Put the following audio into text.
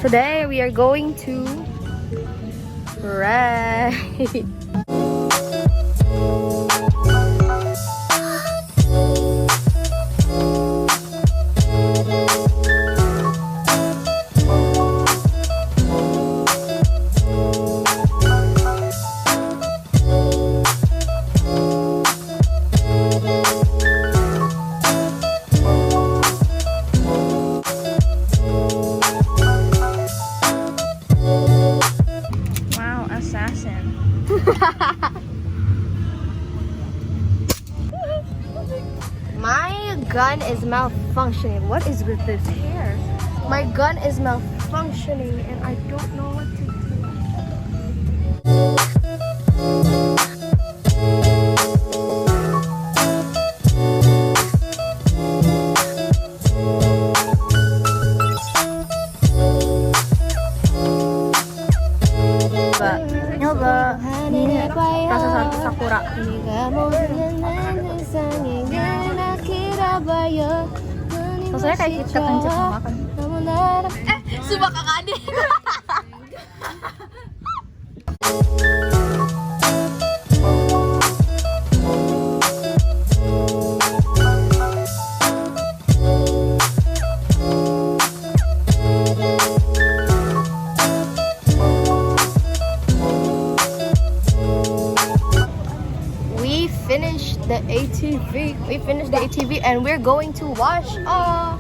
Today we are going to ride. My gun is malfunctioning. What is with this hair? My gun is malfunctioning and I don't know what to do. Nyoba ini rasa satu sakura. Rasanya kayak KitKat anjir makan. Sumpah kakak adik. We finished the ATV and we're going to wash off.